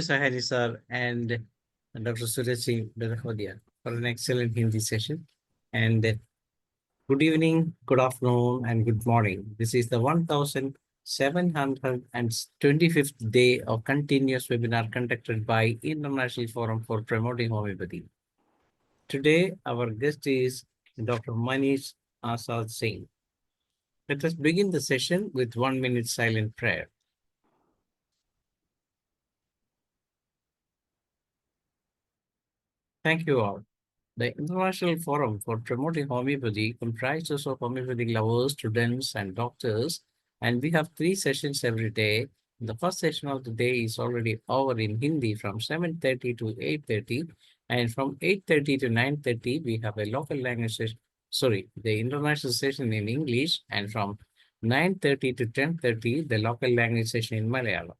Sahari sir and Dr. Suraj Singh Berahodia for an excellent Hindi session. And good evening, good afternoon, and good morning. This is the 1725th day of continuous webinar conducted by International Forum for Promoting Homeopathy. Today, our guest is Dr. Manish Azad Singh. Let us begin the session with 1 minute silent prayer. Thank you all. The International Forum for Promoting Homeopathy comprises of homeopathic lovers, students, and doctors, and we have 3 sessions every day. The first session of the day is already over in Hindi from 7:30 to 8:30, and from 8:30 to 9:30, we have a local language session, the international session in English, and from 9:30 to 10:30, the local language session in Malayalam.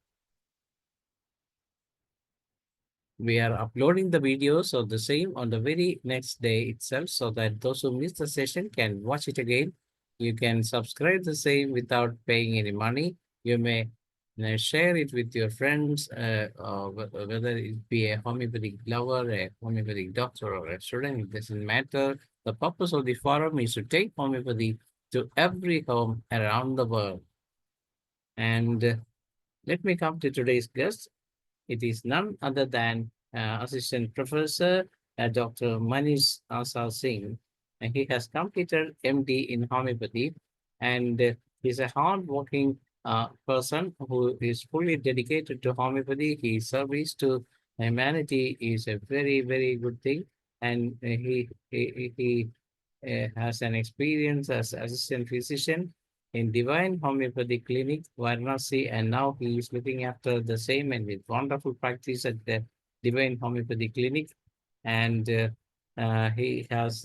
We are uploading the videos of the same on the very next day itself so that those who missed the session can watch it again. You can subscribe the same without paying any money. You may share it with your friends, whether it be a homeopathic lover, a homeopathic doctor, or a student. It doesn't matter. The purpose of the forum is to take homeopathy to every home around the world. And let me come to today's guest. It is none other than Assistant Professor Dr. Manish Azad Singh. And he has completed MD in homeopathy, and he's a hardworking person who is fully dedicated to homeopathy. His service to humanity is a very, very good thing, and he has an experience as assistant physician in Divine Homeopathy Clinic, Varanasi, and now he is looking after the same and with wonderful practice at the Divine Homeopathy Clinic. And he is,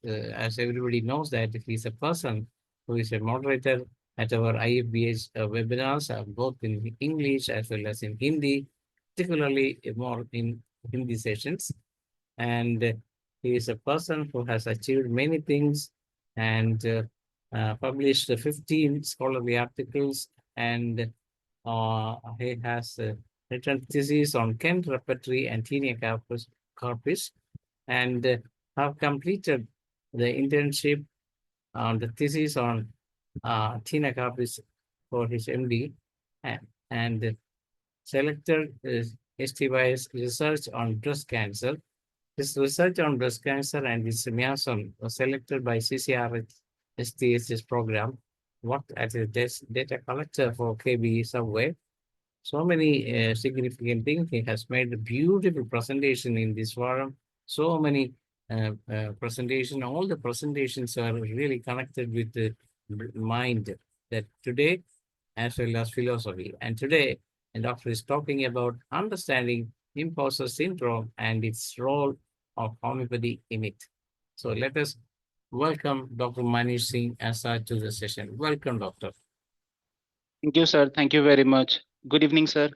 as everybody knows, that he's a person who is a moderator at our IFPH webinars, both in English as well as in Hindi, particularly more in Hindi sessions. And he is a person who has achieved many things and published 15 scholarly articles, and he has written thesis on Kent repertory and Tinea corpus, and have completed the internship on the thesis on Tinea corpus for his MD, and selected STY's research on breast cancer. His research on breast cancer and his miasm was selected by CCRSTH's program, worked as a data collector for KB Subway. So many significant things. He has made a beautiful presentation in this forum. So many presentation. All the presentations are really connected with the mind that today, as well as philosophy. And today, the doctor is talking about understanding imposter syndrome and its role of homeopathy in it. So let us welcome Dr. Manish Singh Azad to the session. Welcome, doctor. Thank you, sir. Thank you very much. Good evening, sir.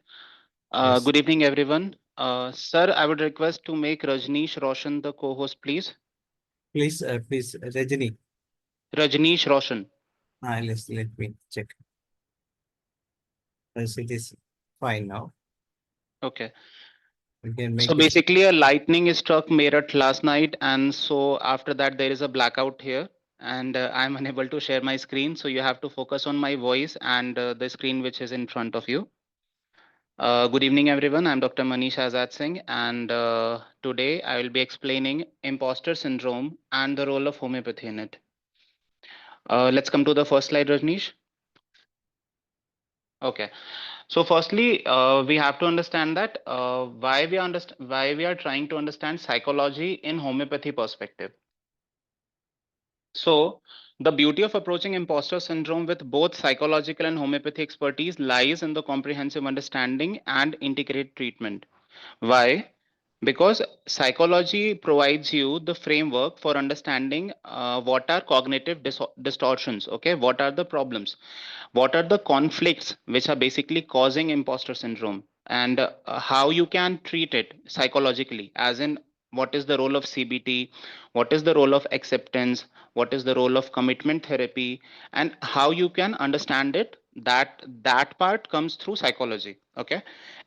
Yes. Good evening, everyone. Sir, I would request to make Rajneesh Roshan the co-host, please. Please, Rajini. Rajneesh Roshan. Let me check. Yes, it is fine now. Okay. We can make So it. basically, a lightning struck Meerut last night, and so after that, there is a blackout here, and I'm unable to share my screen. So you have to focus on my voice and the screen which is in front of you. Good evening, everyone. I'm Dr. Manish Azad Singh, and today I will be explaining imposter syndrome and the role of homeopathy in it. Let's come to the first slide, Rajneesh. Okay. So firstly, we have to understand that why we are trying to understand psychology in homeopathy perspective. So the beauty of approaching imposter syndrome with both psychological and homeopathy expertise lies in the comprehensive understanding and integrated treatment. Why? Because psychology provides you the framework for understanding what are cognitive distortions, okay? What are the problems? What are the conflicts which are basically causing imposter syndrome? And how you can treat it psychologically, as in what is the role of CBT, what is the role of acceptance, what is the role of commitment therapy, and how you can understand it. That part comes through psychology, okay?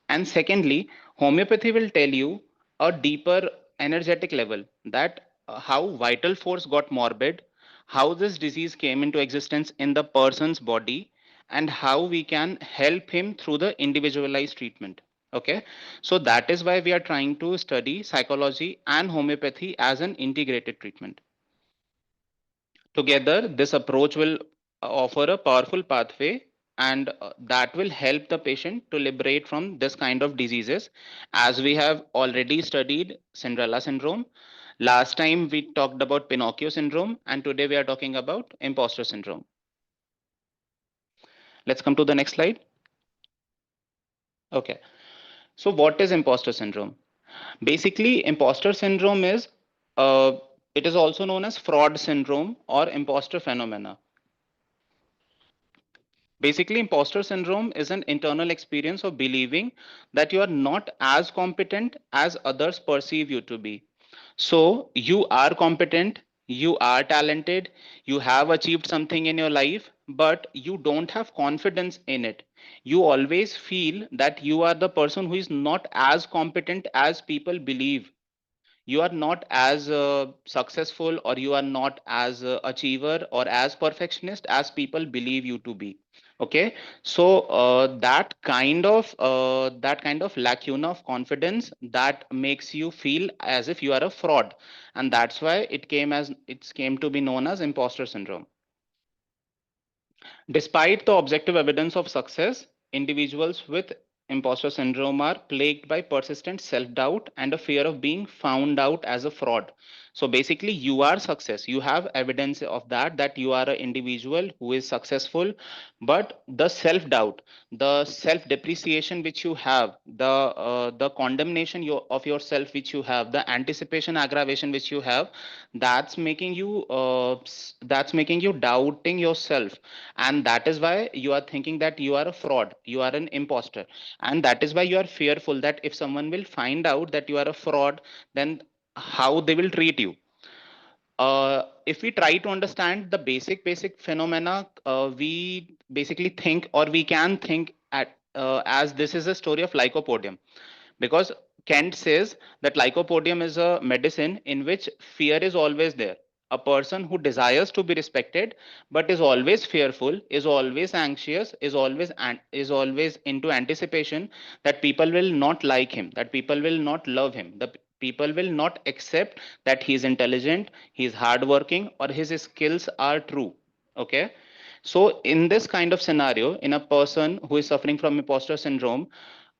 And secondly, homeopathy will tell you a deeper energetic level, that how vital force got morbid, how this disease came into existence in the person's body, and how we can help him through the individualized treatment. Okay, so that is why we are trying to study psychology and homeopathy as an integrated treatment. Together, this approach will offer a powerful pathway, and that will help the patient to liberate from this kind of diseases, as we have already studied Cinderella syndrome. Last time we talked about Pinocchio syndrome, and today we are talking about imposter syndrome. Let's come to the next slide. Okay, so what is imposter syndrome? Basically, imposter syndrome is uh, it is also known as fraud syndrome or imposter phenomena. Basically, imposter syndrome is an internal experience of believing that you are not as competent as others perceive you to be. So, you are competent, you are talented, you have achieved something in your life, but you don't have confidence in it. You always feel that you are the person who is not as competent as people believe. You are not as successful, or you are not as achiever or as perfectionist as people believe you to be. Okay, so that kind of lacuna of confidence, that makes you feel as if you are a fraud, and that's why it came to be known as imposter syndrome. Despite the objective evidence of success, individuals with imposter syndrome are plagued by persistent self doubt and a fear of being found out as a fraud. So basically, you are success. You have evidence of that you are an individual who is successful, but the self doubt, the self depreciation which you have, the condemnation of yourself which you have, the anticipation aggravation which you have, that's making you doubting yourself, and that is why you are thinking that you are a fraud, you are an imposter, and that is why you are fearful that if someone will find out that you are a fraud, then how they will treat you. If we try to understand the basic phenomena, we basically think, or we can think at as this is a story of lycopodium, because Kent says that lycopodium is a medicine in which fear is always there. A person who desires to be respected but is always fearful, is always anxious, is always into anticipation that people will not like him, that people will not love him, the people will not accept that he is intelligent, he is hardworking, or his skills are true. Okay, so in this kind of scenario, in a person who is suffering from imposter syndrome,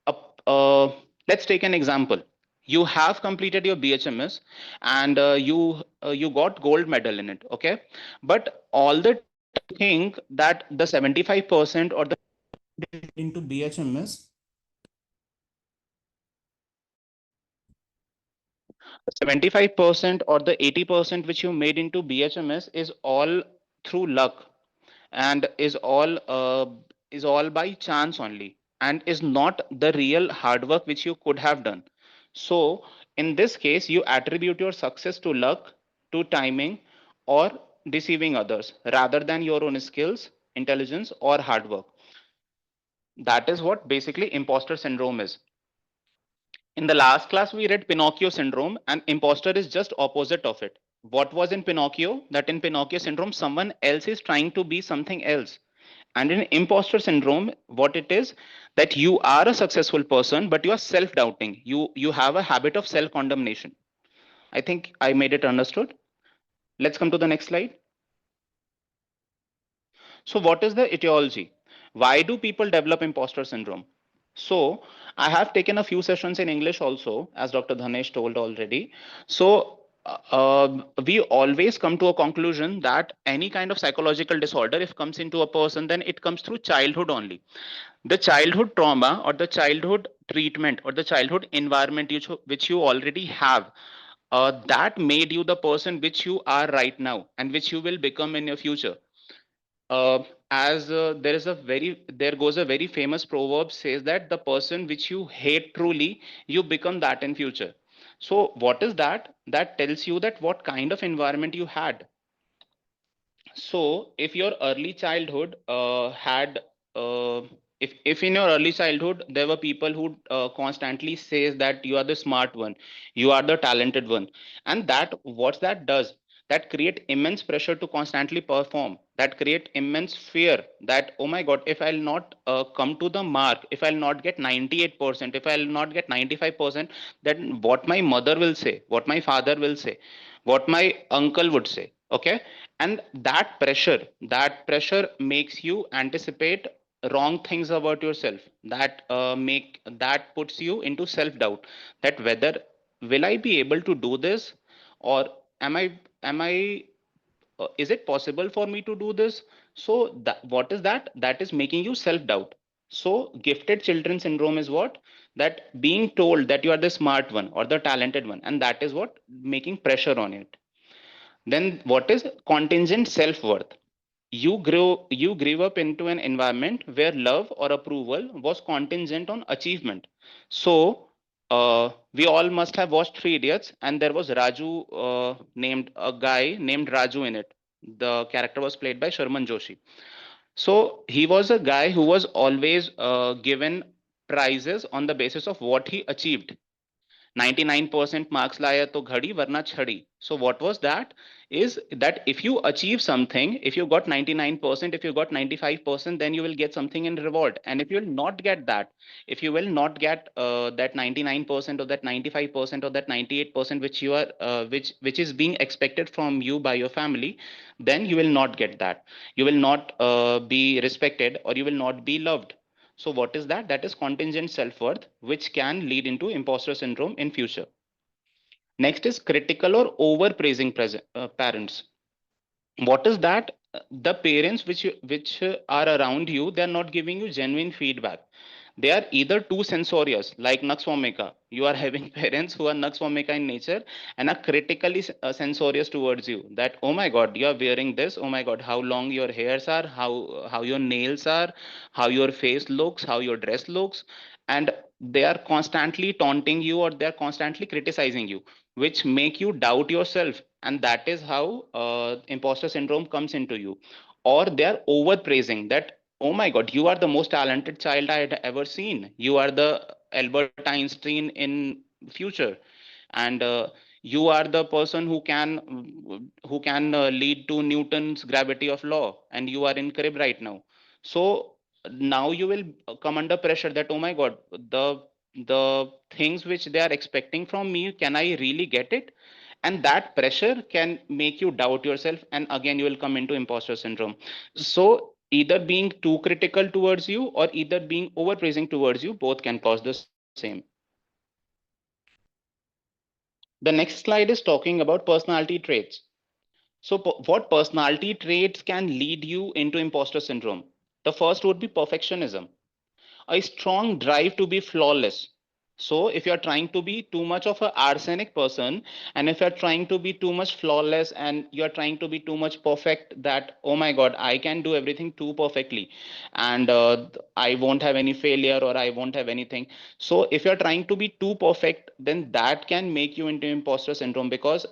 uh, uh, let's take an example. You have completed your BHMS, and you got gold medal in it. Okay, but all the time you think that the 75% or the into BHMS, 75% or the 80% which you made into BHMS is all through luck, and is all by chance only, and is not the real hard work which you could have done. So in this case, you attribute your success to luck, to timing, or deceiving others rather than your own skills, intelligence, or hard work. That is what basically imposter syndrome is. In the last class, we read Pinocchio syndrome, and imposter is just opposite of it. What was in Pinocchio? That in Pinocchio syndrome, someone else is trying to be something else. And in imposter syndrome, what it is, that you are a successful person, but you are self-doubting. You have a habit of self-condemnation. I think I made it understood. Let's come to the next slide. So what is the etiology? Why do people develop imposter syndrome? So I have taken a few sessions in English also, as Dr. Dhanesh told already. So we always come to a conclusion that any kind of psychological disorder, if comes into a person, then it comes through childhood only. The childhood trauma, or the childhood treatment, or the childhood environment which you already have, that made you the person which you are right now, and which you will become in your future. As there goes a very famous proverb, says that the person which you hate truly, you become that in future. So what is that? That tells you that what kind of environment you had. So if your early childhood had if in your early childhood there were people who constantly says that you are the smart one, you are the talented one, and that what that does, that create immense pressure to constantly perform, that create immense fear that oh my god, if I'll not come to the mark, if I'll not get 98%, if I'll not get 95%, then what my mother will say, what my father will say, what my uncle would say. Okay. And that pressure makes you anticipate wrong things about yourself, that make that puts you into self doubt, that whether will I be able to do this, or am I is it possible for me to do this. So that what is that, that is making you self doubt. So gifted children syndrome is what, that being told that you are the smart one or the talented one, and that is what making pressure on it. Then what is contingent self worth? You grew up into an environment where love or approval was contingent on achievement. So we all must have watched Three Idiots, and there was Raju, named a guy named Raju in it. The character was played by Sharman Joshi. So he was a guy who was always given prizes on the basis of what he achieved. 99% marks लाया तो घड़ी वरना छड़ी. So what was that, is that if you achieve something, if you got 99%, if you got 95%, then you will get something in reward. And if you will not get that, if you will not get that 99% or that 95% or that 98%, which you are which is being expected from you by your family, then you will not get that. You will not be respected, or you will not be loved. So what is that? That is contingent self-worth, which can lead into imposter syndrome in future. Next is critical or over-praising parents. What is that? The parents which are around you, they are not giving you genuine feedback. They are either too censorious, like Nakswamika. You are having parents who are Nakswamika in nature and are critically censorious towards you. That oh my god, you are wearing this. Oh my god, how long your hairs are, how your nails are, how your face looks, how your dress looks, and they are constantly taunting you, or they are constantly criticizing you, which make you doubt yourself, and that is how imposter syndrome comes into you. Or they are overpraising that oh my god, you are the most talented child I had ever seen, you are the Albert Einstein in future, and you are the person who can lead to Newton's gravity of law, and you are in crib right now. So now you will come under pressure that oh my god, the things which they are expecting from me, can I really get it? And that pressure can make you doubt yourself, and again you will come into imposter syndrome. So either being too critical towards you, or either being overpraising towards you, both can cause the same. The next slide is talking about personality traits. So what personality traits can lead you into imposter syndrome? The first would be perfectionism, a strong drive to be flawless. So if you're trying to be too much of an arsenic person, and if you're trying to be too much flawless, and you're trying to be too much perfect, that oh my god, I can do everything too perfectly, and I won't have any failure, or I won't have anything. So if you're trying to be too perfect, then that can make you into imposter syndrome, because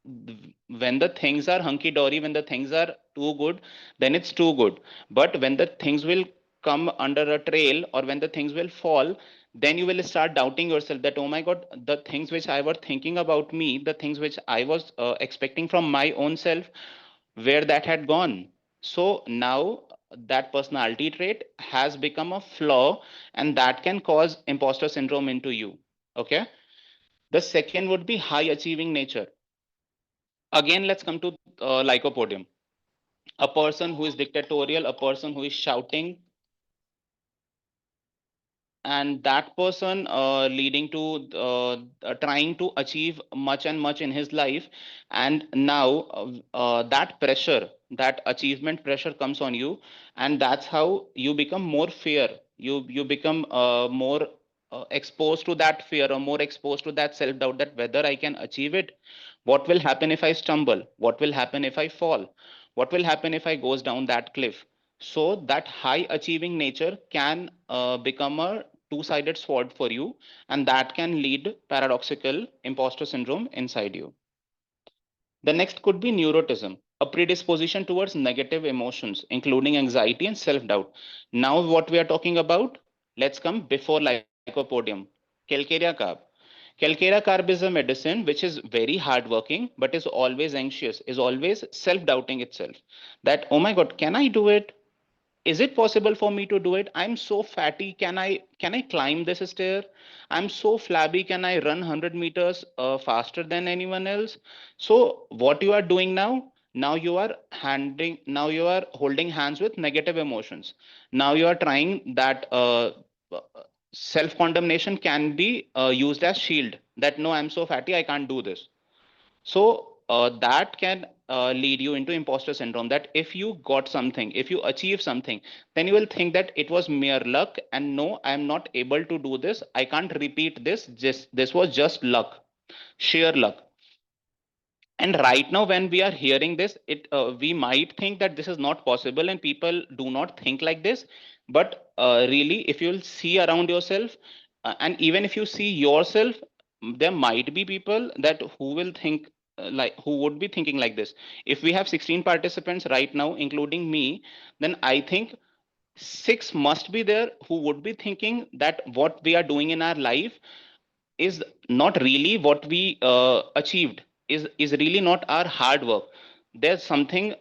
when the things are hunky dory, when the things are too good, then it's too good. But when the things will come under a trail, or when the things will fall, then you will start doubting yourself that oh my god, the things which I was thinking about me, the things which I was expecting from my own self, where that had gone. So now that personality trait has become a flaw, and that can cause imposter syndrome into you. Okay. The second would be high achieving nature. Again, let's come to lycopodium. A person who is dictatorial, a person who is shouting, and that person leading to trying to achieve much and much in his life. And now that pressure, that achievement pressure comes on you, and that's how you become more fear. You become more exposed to that fear, or more exposed to that self doubt, that whether I can achieve it, what will happen if I stumble, what will happen if I fall, what will happen if I goes down that cliff. So that high achieving nature can become a two-sided sword for you, and that can lead paradoxical imposter syndrome inside you. The next could be neurotism. a predisposition towards negative emotions, including anxiety and self-doubt. Now, what we are talking about, let's come before lycopodium, calcarea carb. Calcarea carb is a medicine which is very hardworking, but is always anxious, is always self-doubting itself. That, oh my God, can I do it? Is it possible for me to do it? I'm so fatty, can I climb this stair? I'm so flabby, can I run 100 meters faster than anyone else? So what you are doing now, now you are holding hands with negative emotions. Now you are trying that self condemnation can be used as shield, that no, I'm so fatty, I can't do this. So that can lead you into imposter syndrome. That if you got something, if you achieve something, then you will think that it was mere luck, and no, I am not able to do this. I can't repeat this. Just this was just luck, sheer luck. And right now, when we are hearing this, it we might think that this is not possible, and people do not think like this. But really, if you'll see around yourself, and even if you see yourself, there might be people that who will think like who would be thinking like this. If we have 16 participants right now, including me, then I think six must be there who would be thinking that what we are doing in our life is not really what we achieved, is really not our hard work. There's something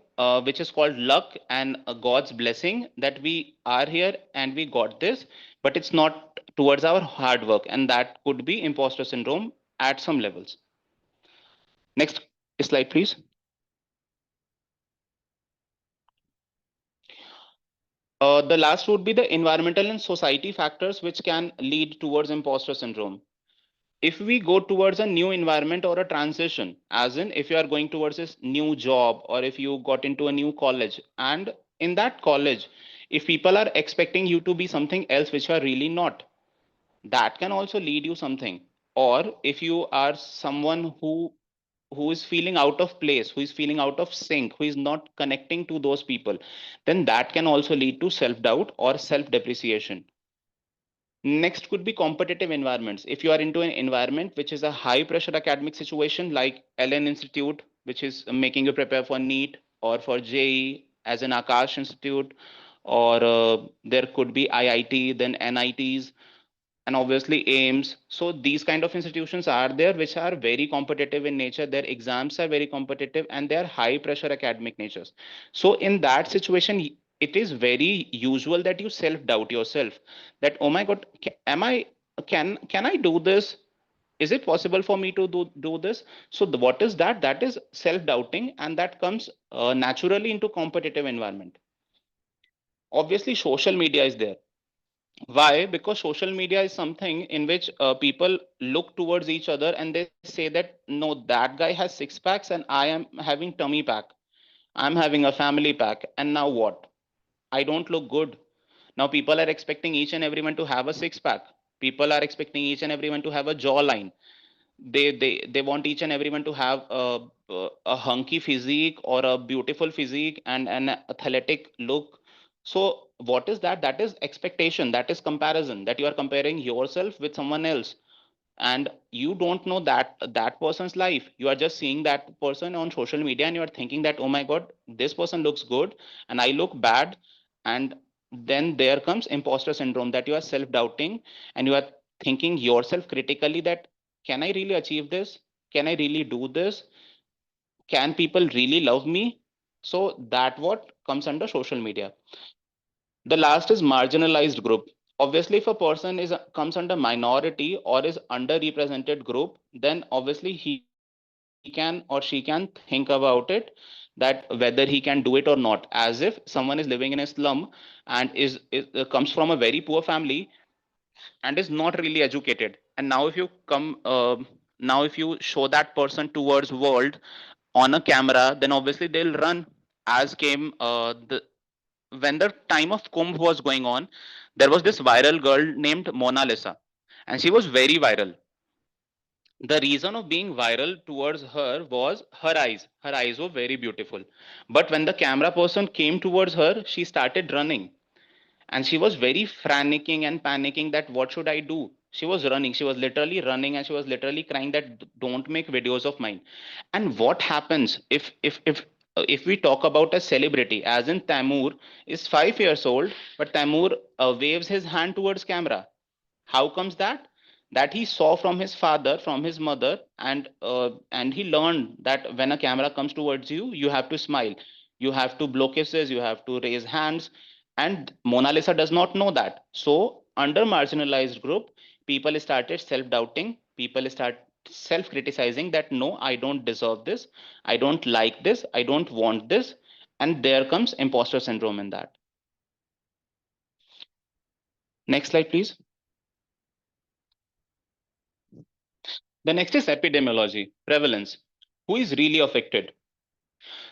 which is called luck and God's blessing, that we are here and we got this, but it's not towards our hard work, and that could be imposter syndrome at some levels. Next slide, please. The last would be the environmental and society factors which can lead towards imposter syndrome. If we go towards a new environment or a transition, as in if you are going towards this new job, or if you got into a new college, and in that college, if people are expecting you to be something else which you are really not, that can also lead you something. Or if you are someone who is feeling out of place, who is feeling out of sync, who is not connecting to those people, then that can also lead to self doubt or self depreciation. Next could be competitive environments. If you are into an environment which is a high pressure academic situation like LN Institute, which is making you prepare for NEET, or for JE as an Akash Institute, or there could be IIT, then NITs, and obviously AIMS. So these kind of institutions are there which are very competitive in nature. Their exams are very competitive and they are high pressure academic natures. So in that situation, it is very usual that you self doubt yourself, that oh my God, am I, can I do this? Is it possible for me to do this? So what is that? That is self doubting, and that comes naturally into competitive environment. Obviously social media is there. Why? Because social media is something in which people look towards each other and they say that no, that guy has six packs and I am having tummy pack. I'm having a family pack. And now what? I don't look good. Now people are expecting each and everyone to have a six pack. People are expecting each and everyone to have a jawline. They want each and everyone to have a hunky physique or a beautiful physique and an athletic look. So what is that? That is expectation, that is comparison, that you are comparing yourself with someone else, and you don't know that person's life. You are just seeing that person on social media and you are thinking that oh my God, this person looks good and I look bad. And then there comes imposter syndrome, that you are self doubting and you are thinking yourself critically that can I really achieve this? Can I really do this? Can people really love me? So that what comes under social media. The last is marginalized group. Obviously, if a person is comes under minority or is underrepresented group, then obviously he can or she can think about it, that whether he can do it or not. As if someone is living in a slum and is comes from a very poor family and is not really educated, and now if you come now if you show that person towards world on a camera, then obviously they'll run. As came the when the time of Kumbh was going on, there was this viral girl named Mona Lisa, and she was very viral. The reason of being viral towards her was her eyes. Her eyes were very beautiful. But when the camera person came towards her, she started running. And she was very franticing and panicking that what should I do? She was running. She was literally running and she was literally crying that don't make videos of mine. And what happens if if we talk about a celebrity, as in Taimur is 5 years old, but Taimur waves his hand towards camera. How comes that? That he saw from his father, from his mother, and he learned that when a camera comes towards you, you have to smile, you have to blow kisses, you have to raise hands. And Mona Lisa does not know that. So under marginalized group, people started self-doubting. People start self-criticizing that no, I don't deserve this, I don't like this, I don't want this, and there comes imposter syndrome in that. Next slide, please. The next is epidemiology, prevalence. Who is really affected?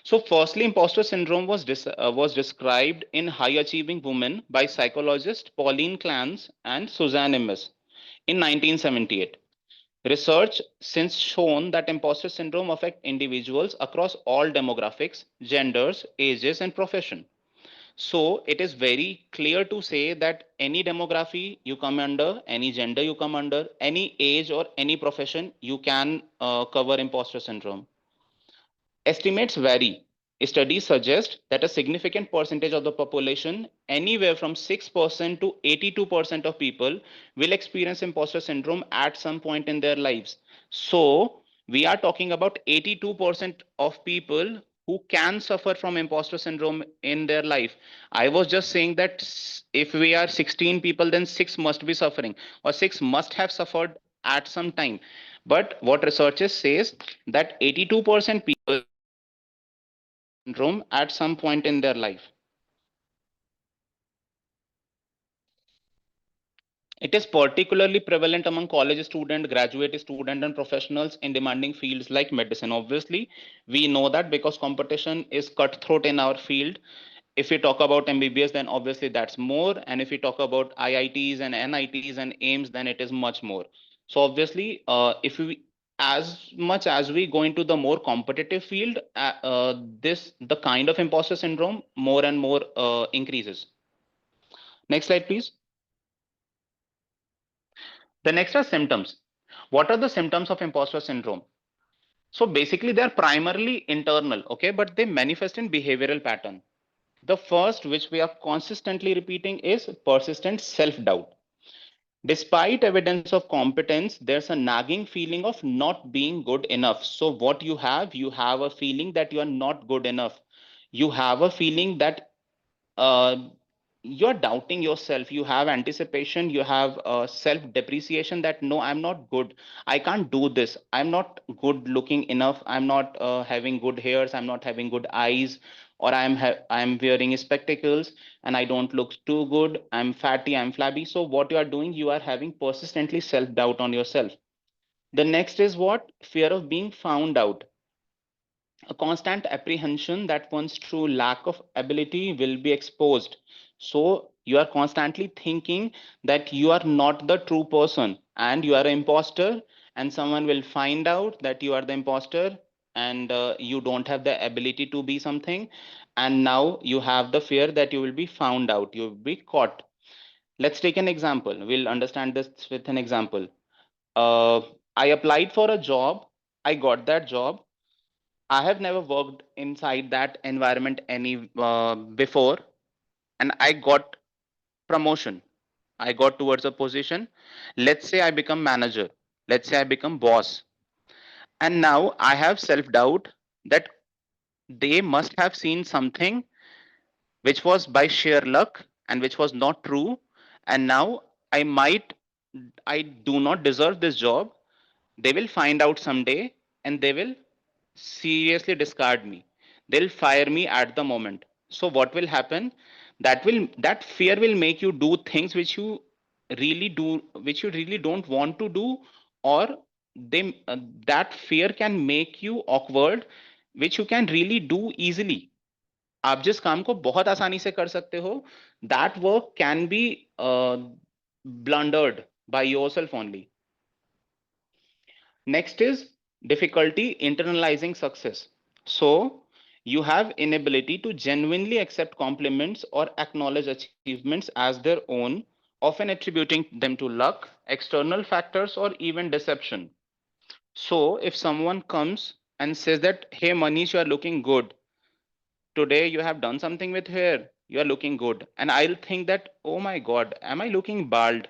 So, firstly, imposter syndrome was described in high achieving women by psychologist Pauline Clance and Suzanne Imes in 1978. Research since shown that imposter syndrome affect individuals across all demographics, genders, ages, and profession. So it is very clear to say that any demography you come under, any gender you come under, any age or any profession, you can cover imposter syndrome. Estimates vary. Studies suggest that a significant percentage of the population, anywhere from 6% to 82% of people, will experience imposter syndrome at some point in their lives. So, we are talking about 82% of people who can suffer from imposter syndrome in their life. I was just saying that if we are 16 people, then 6 must be suffering, or 6 must have suffered at some time. But what researchers says that 82% people syndrome at some point in their life. It is particularly prevalent among college student, graduate student, and professionals in demanding fields like medicine. Obviously, we know that because competition is cutthroat in our field. If we talk about MBBS, then obviously that's more. And if we talk about IITs and NITs and AIMS, then it is much more. So obviously, if we as much as we go into the more competitive field, this the kind of imposter syndrome more and more increases. Next slide, please. The next are symptoms. What are the symptoms of imposter syndrome? So basically, they are primarily internal, okay, but they manifest in behavioral pattern. The first, which we are consistently repeating, is persistent self doubt. Despite evidence of competence, there's a nagging feeling of not being good enough. So, what you have a feeling that you are not good enough. You have a feeling that uh, you're doubting yourself. You have anticipation, you have self depreciation that no, I'm not good, I can't do this, I'm not good looking enough, I'm not having good hairs, I'm not having good eyes, or I'm wearing spectacles and I don't look too good, I'm fatty, I'm flabby. So what you are doing, you are having persistently self doubt on yourself. The next is what? Fear of being found out, a constant apprehension that one's true lack of ability will be exposed. So you are constantly thinking that you are not the true person and you are an imposter, and someone will find out that you are the imposter and you don't have the ability to be something. And now you have the fear that you will be found out, you will be caught. Let's take an example. We'll understand this with an example. Uh, I applied for a job, I got that job. I have never worked inside that environment any before, and I got promotion. I got towards a position. Let's say I become manager. Let's say I become boss, and now I have self doubt that they must have seen something which was by sheer luck and which was not true, and now I might I do not deserve this job. They will find out someday, and they will seriously discard me. They'll fire me at the moment. So what will happen? That fear will make you do things which you really don't want to do, or they that fear can make you awkward, which you can really do easily. आप जिस काम को बहुत आसानी से कर सकते हो, that work can be blundered by yourself only. Next is difficulty internalizing success. So you have inability to genuinely accept compliments or acknowledge achievements as their own, often attributing them to luck, external factors, or even deception. So if someone comes and says that, hey Manish, you are looking good, today you have done something with hair, you are looking good, and I'll think that, oh my god, am I looking bald?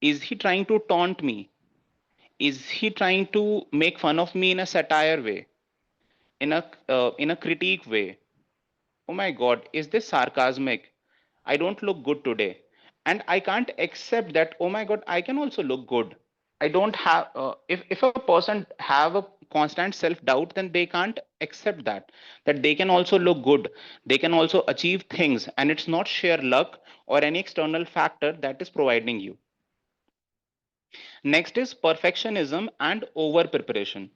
Is he trying to taunt me? Is he trying to make fun of me in a satire way, in a critique way? Oh my god, is this sarcasmic? I don't look good today, and I can't accept that. Oh my god, I can also look good. I don't have. If a person have a constant self doubt, then they can't accept that they can also look good. They can also achieve things, and it's not sheer luck or any external factor that is providing you. Next is perfectionism and over preparation.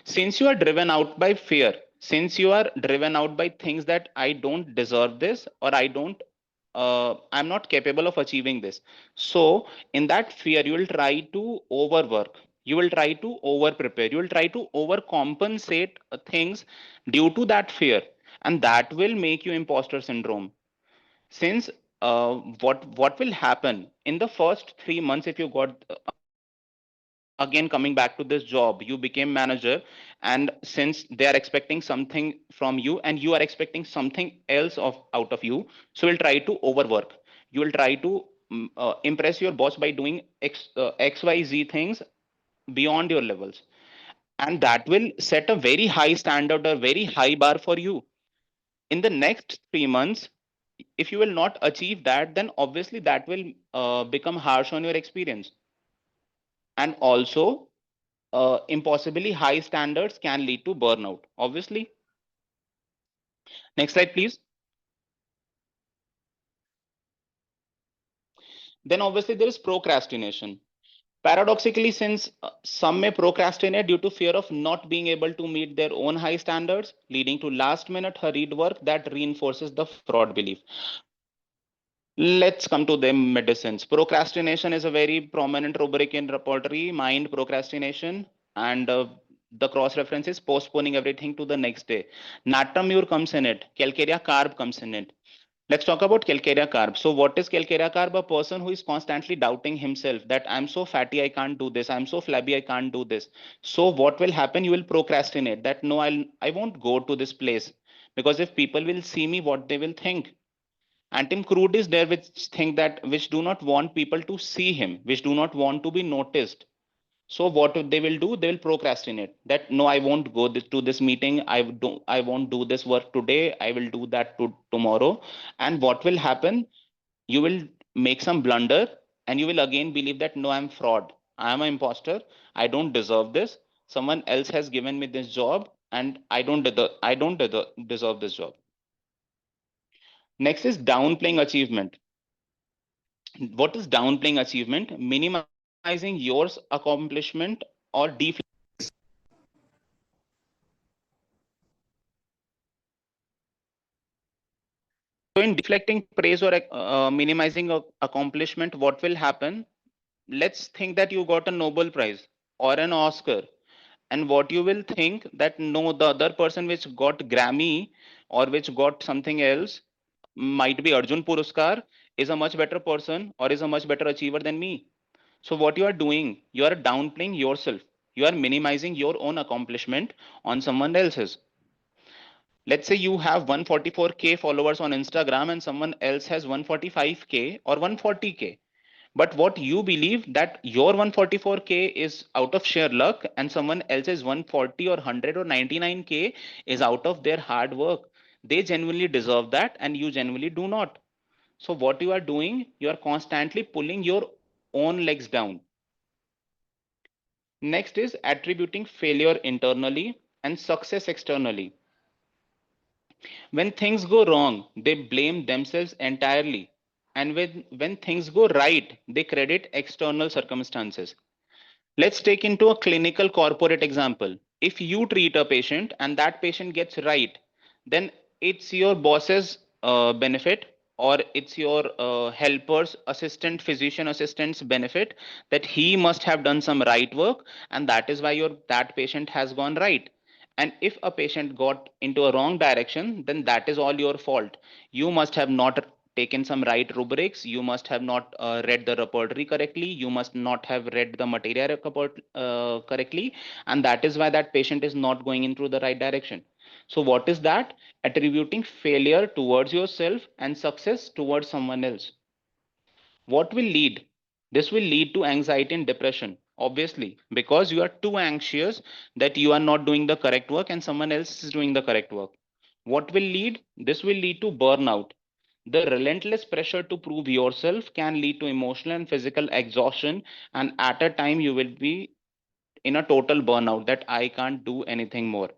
Since you are driven out by fear, since you are driven out by things that I don't deserve this, or I'm not capable of achieving this, so in that fear you will try to overwork, you will try to over prepare, you will try to overcompensate things due to that fear, and that will make you imposter syndrome. Since what will happen in the first 3 months, if you got again coming back to this job, you became manager, and since they are expecting something from you and you are expecting something else out of you, so you'll try to overwork, you will try to impress your boss by doing xyz things beyond your levels, and that will set a very high standard or very high bar for you. In the next 3 months, if you will not achieve that, then obviously that will become harsh on your experience. And also, impossibly high standards can lead to burnout, obviously. Next slide, please. Then obviously there is procrastination. Paradoxically, since some may procrastinate due to fear of not being able to meet their own high standards, leading to last minute hurried work that reinforces the fraud belief. Let's come to the medicines. Procrastination is a very prominent rubric in repertory, mind procrastination, and the cross reference is postponing everything to the next day. Natamur comes in it, calcarea carb comes in it. Let's talk about calcarea carb. So, what is calcarea carb? A person who is constantly doubting himself that I'm so fatty, I can't do this. I'm so flabby, I can't do this. So, what will happen? You will procrastinate that no, I won't go to this place because if people will see me, what they will think. And Tim Crude is there which think that which do not want people to see him, which do not want to be noticed. So what they will do, they will procrastinate that no, I won't go to this meeting, I won't do this work today, I will do that tomorrow. And what will happen, you will make some blunder, and you will again believe that no, I'm fraud, I am an imposter, I don't deserve this, someone else has given me this job, and I don't deserve this job. Next is downplaying achievement. What is downplaying achievement? Minimizing yours accomplishment or so in deflecting praise or minimizing accomplishment, what will happen? Let's think that you got a Nobel Prize or an Oscar, and what you will think that no, the other person which got Grammy or which got something else, might be Arjun Puraskar, is a much better person or is a much better achiever than me. So what you are doing, you are downplaying yourself. You are minimizing your own accomplishment on someone else's. Let's say you have 144K followers on Instagram and someone else has 145K or 140K. But what you believe that your 144K is out of sheer luck and someone else's 140 or 100 or 99K is out of their hard work. They genuinely deserve that and you genuinely do not. So what you are doing, you are constantly pulling your own legs down. Next is attributing failure internally and success externally. When things go wrong, they blame themselves entirely. And when things go right, they credit external circumstances. Let's take into a clinical corporate example. If you treat a patient and that patient gets right, then it's your boss's benefit, or it's your helper's assistant, physician assistant's benefit, that he must have done some right work, and that is why your that patient has gone right. And if a patient got into a wrong direction, then that is all your fault. You must have not taken some right rubrics, you must have not read the repertory correctly, you must not have read the material correctly, and that is why that patient is not going into the right direction. So what is that? Attributing failure towards yourself and success towards someone else. What will lead? This will lead to anxiety and depression, obviously, because you are too anxious that you are not doing the correct work and someone else is doing the correct work. What will lead? This will lead to burnout. The relentless pressure to prove yourself can lead to emotional and physical exhaustion, and at a time you will be in a total burnout that I can't do anything more.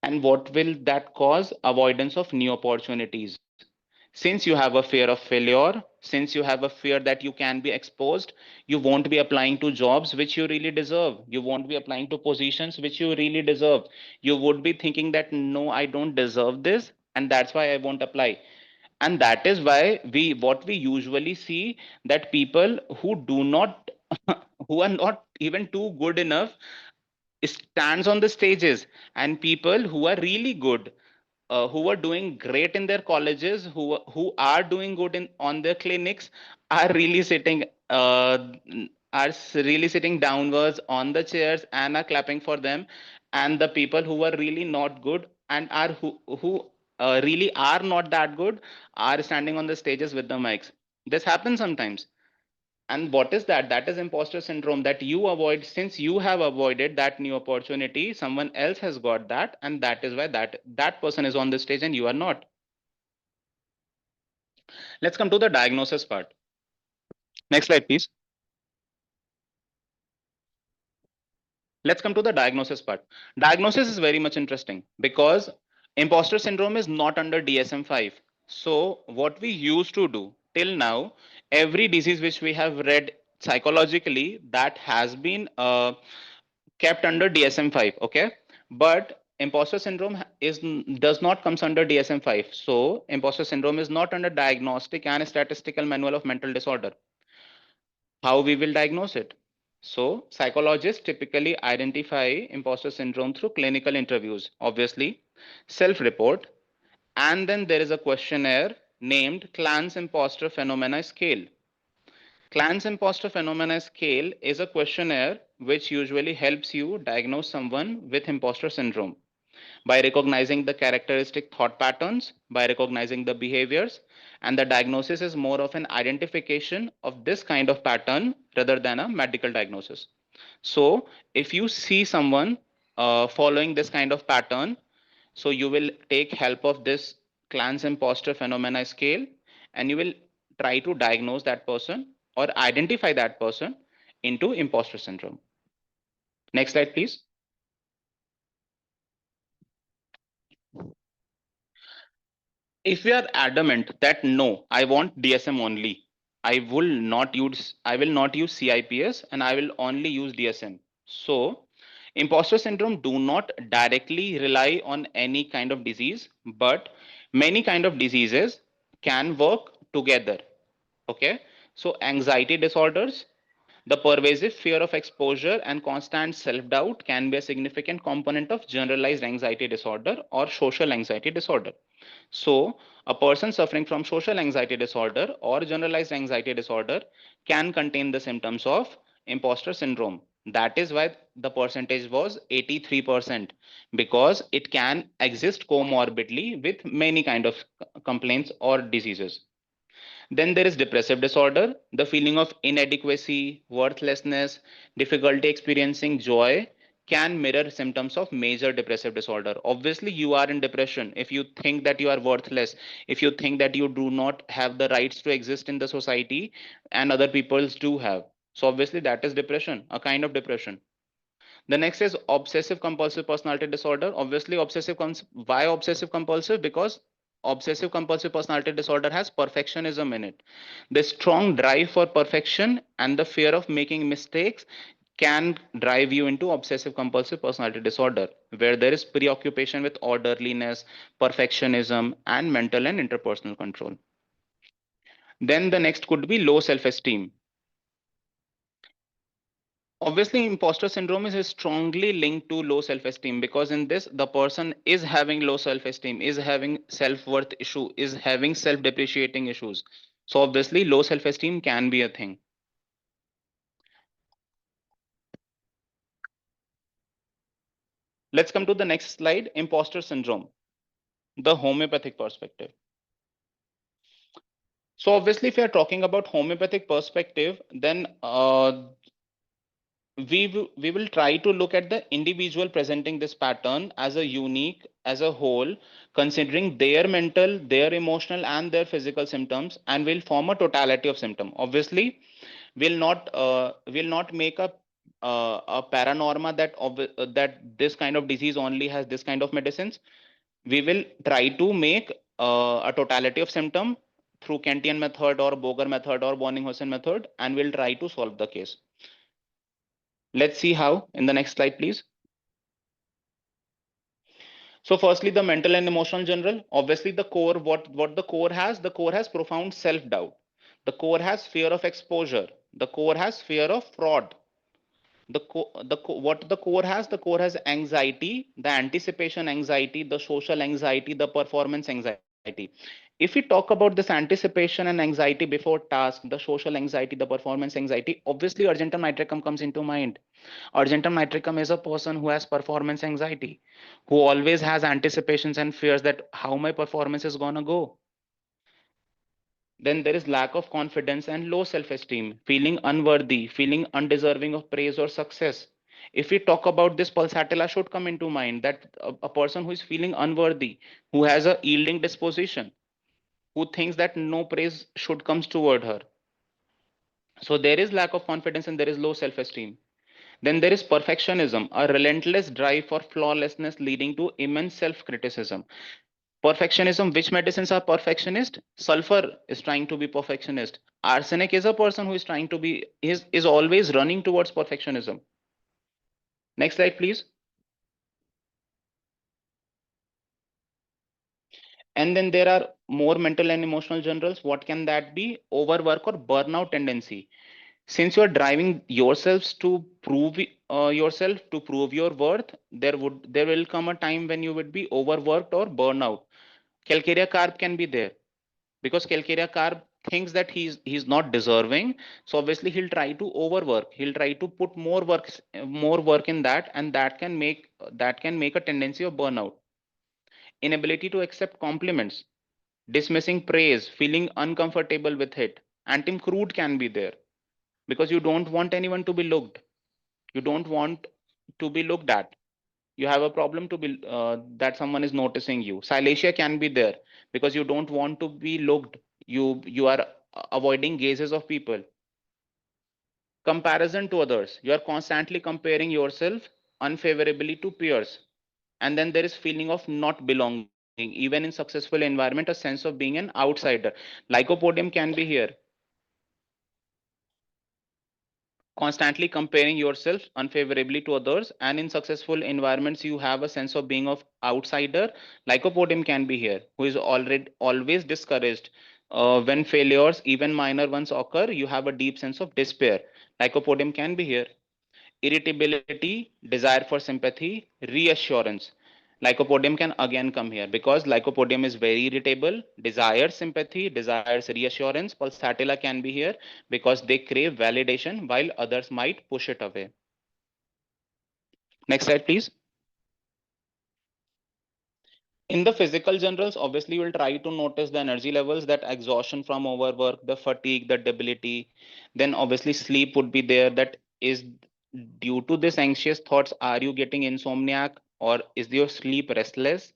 And what will that cause? Avoidance of new opportunities. Since you have a fear of failure, since you have a fear that you can be exposed, you won't be applying to jobs which you really deserve. You won't be applying to positions which you really deserve. You would be thinking that no, I don't deserve this, and that's why I won't apply. And that is why what we usually see, that people who do not who are not even too good enough stands on the stages, and people who are really good, who are doing great in their colleges, who are doing good in on their clinics, are really sitting really sitting downwards on the chairs and are clapping for them. And the people who are really not good and are who really are not that good are standing on the stages with the mics. This happens sometimes. And what is that? That is imposter syndrome, that you avoid. Since you have avoided that new opportunity, someone else has got that, and that is why that person is on the stage and you are not. Let's come to the diagnosis part. Next slide, please. Let's come to the diagnosis part. Diagnosis is very much interesting because imposter syndrome is not under DSM-5. So what we used to do till now, every disease which we have read psychologically, that has been kept under DSM-5. Okay, but imposter syndrome is does not comes under DSM-5. So imposter syndrome is not under Diagnostic and Statistical Manual of Mental Disorder. How we will diagnose it? So psychologists typically identify imposter syndrome through clinical interviews, obviously, self-report, and then there is a questionnaire named Clan's Imposter Phenomena Scale. Clan's Imposter Phenomena Scale is a questionnaire which usually helps you diagnose someone with imposter syndrome by recognizing the characteristic thought patterns, by recognizing the behaviors, and the diagnosis is more of an identification of this kind of pattern rather than a medical diagnosis. So, if you see someone following this kind of pattern, so you will take help of this Clan's Imposter Phenomena Scale, and you will try to diagnose that person or identify that person into imposter syndrome. Next slide, please. If we are adamant that no, I want DSM only, I will not use CIPS and I will only use DSM. So imposter syndrome do not directly rely on any kind of disease, but many kind of diseases can work together. Okay, so anxiety disorders, the pervasive fear of exposure and constant self-doubt can be a significant component of generalized anxiety disorder or social anxiety disorder. So, a person suffering from social anxiety disorder or generalized anxiety disorder can contain the symptoms of imposter syndrome. That is why the percentage was 83%, because it can exist comorbidly with many kind of complaints or diseases. Then there is depressive disorder. The feeling of inadequacy, worthlessness, difficulty experiencing joy can mirror symptoms of major depressive disorder. Obviously, you are in depression if you think that you are worthless, if you think that you do not have the rights to exist in the society and other peoples do have. So obviously that is depression, a kind of depression. The next is obsessive compulsive personality disorder. Obviously, why obsessive compulsive? Because obsessive compulsive personality disorder has perfectionism in it. The strong drive for perfection and the fear of making mistakes can drive you into obsessive compulsive personality disorder, where there is preoccupation with orderliness, perfectionism, and mental and interpersonal control. Then the next could be low self esteem. Obviously, imposter syndrome is strongly linked to low self-esteem, because in this the person is having low self-esteem, is having self-worth issue, is having self-depreciating issues. So obviously low self-esteem can be a thing. Let's come to the next slide, imposter syndrome, the homeopathic perspective. So obviously, if you are talking about homeopathic perspective, then we will try to look at the individual presenting this pattern as a unique, as a whole, considering their mental, their emotional, and their physical symptoms, and will form a totality of symptom. Obviously, will not make a paranorma that this kind of disease only has this kind of medicines. We will try to make a totality of symptom through Kantian method or Boger method or Bonning-Hossain method, and we'll try to solve the case. Let's see how in the next slide, please. So firstly, the mental and emotional general. Obviously, the core, what the core has profound self-doubt. The core has fear of exposure. The core has fear of fraud. What the core has anxiety, the anticipation anxiety, the social anxiety, the performance anxiety. If we talk about this anticipation and anxiety before task, the social anxiety, the performance anxiety, obviously urgentum nitricum comes into mind. Urgentum nitricum is a person who has performance anxiety, who always has anticipations and fears that how my performance is gonna go. Then there is lack of confidence and low self-esteem, feeling unworthy, feeling undeserving of praise or success. If we talk about this, pulsatilla should come into mind, that a person who is feeling unworthy, who has a yielding disposition, who thinks that no praise should come toward her. So there is lack of confidence and there is low self-esteem. Then there is perfectionism, a relentless drive for flawlessness leading to immense self-criticism. Perfectionism, which medicines are perfectionist? Sulfur is trying to be perfectionist. Arsenic is a person who is trying to be, is always running towards perfectionism. Next slide, please. And then there are more mental and emotional generals. What can that be? Overwork or burnout tendency. Since you are driving yourselves to prove yourself, to prove your worth, there will come a time when you would be overworked or burnout. Calcarea carb can be there, because calcarea carb thinks that he's not deserving, so obviously he'll try to overwork, he'll try to put more work in that, and that can make a tendency of burnout. Inability to accept compliments, dismissing praise, feeling uncomfortable with it. Antim crude can be there, because you don't want anyone to be looked, you don't want to be looked at, you have a problem to be that someone is noticing you. Silesia can be there, because you don't want to be looked, you are avoiding gazes of people. Comparison to others, you are constantly comparing yourself unfavorably to peers. And then there is feeling of not belonging, even in successful environment, a sense of being an outsider. Lycopodium can be here, constantly comparing yourself unfavorably to others, and in successful environments you have a sense of being of outsider. Lycopodium can be here, who is already always discouraged. When failures, even minor ones, occur, you have a deep sense of despair. Lycopodium can be here. Irritability, desire for sympathy, reassurance. Lycopodium can again come here, because Lycopodium is very irritable, desires sympathy, desires reassurance. Pulsatilla can be here, because they crave validation while others might push it away. Next slide, please. In the physical generals, obviously, you'll try to notice the energy levels, that exhaustion from overwork, the fatigue, the debility. Then obviously sleep would be there. That is due to this anxious thoughts. Are you getting insomniac, or is your sleep restless?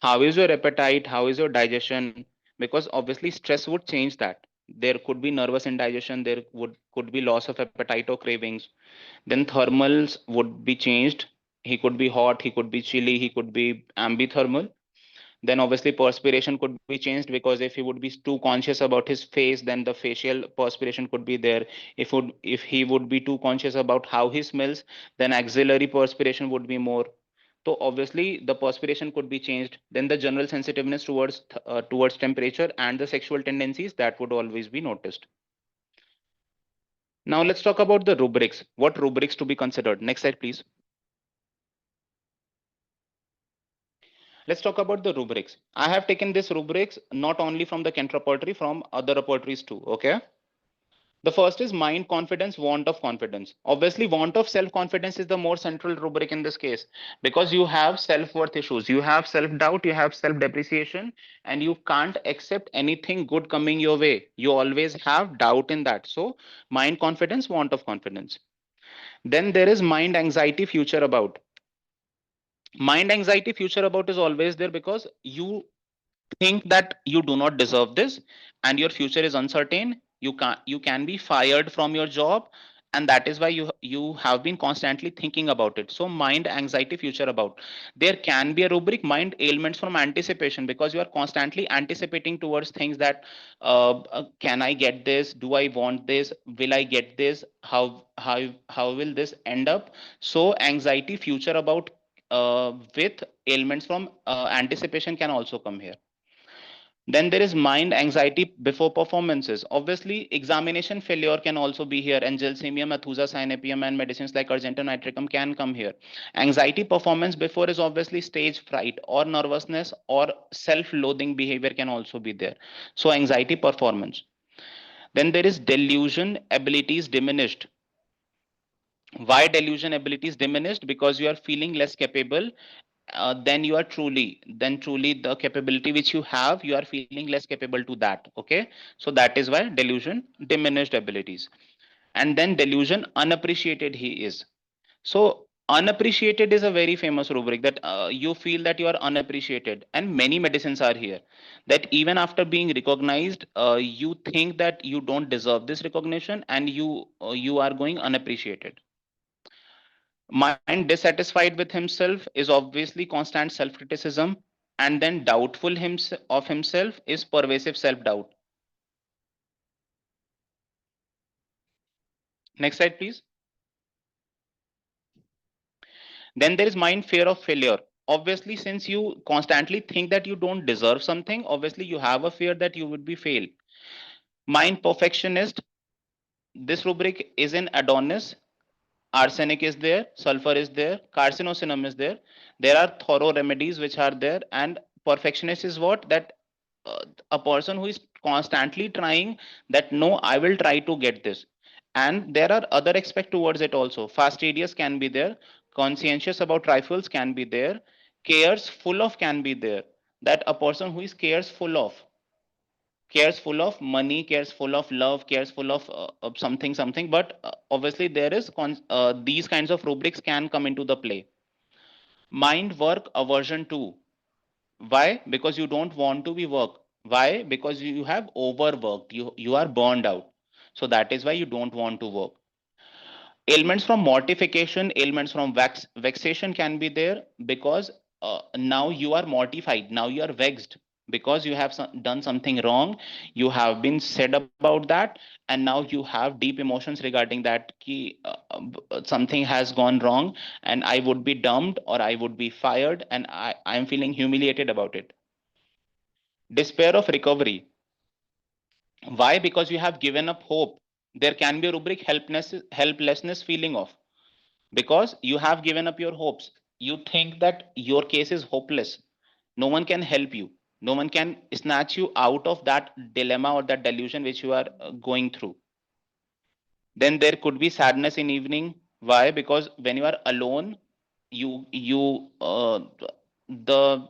How is your appetite? How is your digestion? Because obviously stress would change that. There could be nervous indigestion. There could be loss of appetite or cravings. Then thermals would be changed. He could be hot. He could be chilly. He could be ambithermal. Then obviously perspiration could be changed, because if he would be too conscious about his face, then the facial perspiration could be there. If he would be too conscious about how he smells, then axillary perspiration would be more. So obviously the perspiration could be changed. Then the general sensitiveness towards temperature and the sexual tendencies, that would always be noticed. Now let's talk about the rubrics. What rubrics to be considered? Next slide, please. Let's talk about the rubrics. I have taken this rubrics not only from the Kent repertory, from other repertories too. Okay. The first is mind confidence, want of confidence. Obviously, want of self confidence is the more central rubric in this case, because you have self worth issues, you have self doubt, you have self depreciation, and you can't accept anything good coming your way. You always have doubt in that. So, mind confidence, want of confidence. Then there is mind anxiety, future about. Mind anxiety, future about is always there because you think that you do not deserve this and your future is uncertain. You can be fired from your job, and that is why you have been constantly thinking about it. So mind anxiety, future about. There can be a rubric mind ailments from anticipation, because you are constantly anticipating towards things that can I get this, do I want this, will I get this, how will this end up. So anxiety, future about, with ailments from anticipation can also come here. Then there is mind anxiety before performances. Obviously, examination failure can also be here, and gelsemium, athusa, cyanopium, and medicines like argentum nitricum can come here. Anxiety performance before is obviously stage fright or nervousness or self-loathing behavior can also be there. So anxiety performance. Then there is delusion abilities diminished. Why delusion abilities diminished? Because you are feeling less capable, then you are truly the capability which you are feeling less capable to that. Okay, so that is why delusion diminished abilities. And then delusion unappreciated he is. So unappreciated is a very famous rubric, that you feel that you are unappreciated, and many medicines are here, that even after being recognized, you think that you don't deserve this recognition, and you are going unappreciated. Mind dissatisfied with himself is obviously constant self criticism, and then doubtful of himself is pervasive self doubt. Next slide, please. Then there is mind fear of failure. Obviously, since you constantly think that you don't deserve something, obviously you have a fear that you would be failed. Mind perfectionist. This rubric is in Adonis. Arsenic is there, sulfur is there, carcinosinum is there. There are thorough remedies which are there. And perfectionist is what? That a person who is constantly trying, that no, I will try to get this. And there are other aspects towards it also. Fastidious can be there, conscientious about trifles can be there, cares full of can be there. That a person who is cares full of money, cares full of love, cares full of something. But obviously there is these kinds of rubrics can come into the play. Mind work aversion to. Why? Because you don't want to be work. Why? Because you have overworked, you are burned out. So that is why you don't want to work. Ailments from mortification, ailments from vexation can be there, because now you are mortified, now you are vexed, because you have done something wrong, you have been said about that, and now you have deep emotions regarding that ki, something has gone wrong, and I would be dumped or I would be fired, and I am feeling humiliated about it. Despair of recovery. Why? Because you have given up hope. There can be a rubric helplessness feeling of, because you have given up your hopes. You think that your case is hopeless, no one can help you, no one can snatch you out of that dilemma or that delusion which you are going through. Then there could be sadness in evening. Why? Because when you are alone, you the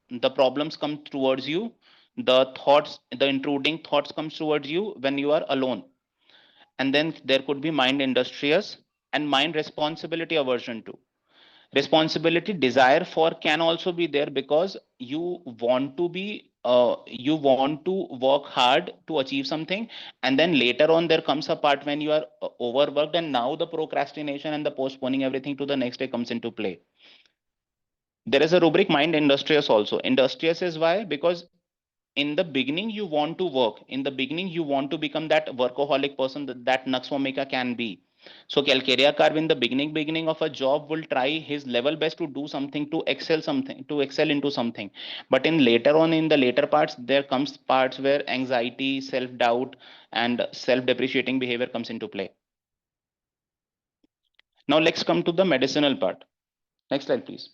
the problems come towards you, the intruding thoughts comes towards you when you are alone. And then there could be mind industrious and mind responsibility aversion to. Responsibility desire for can also be there, because you want to work hard to achieve something, and then later on there comes a part when you are overworked, and now the procrastination and the postponing everything to the next day comes into play. There is a rubric mind industrious also. Industrious is why? Because in the beginning you want to work, in the beginning you want to become that workaholic person that Naxwamika can be. So Calcarea Carve in the beginning of a job will try his level best to do something, to excel into something. But in later on, in the later parts, there comes parts where anxiety, self doubt, and self depreciating behavior comes into play. Now let's come to the medicinal part. Next slide, please.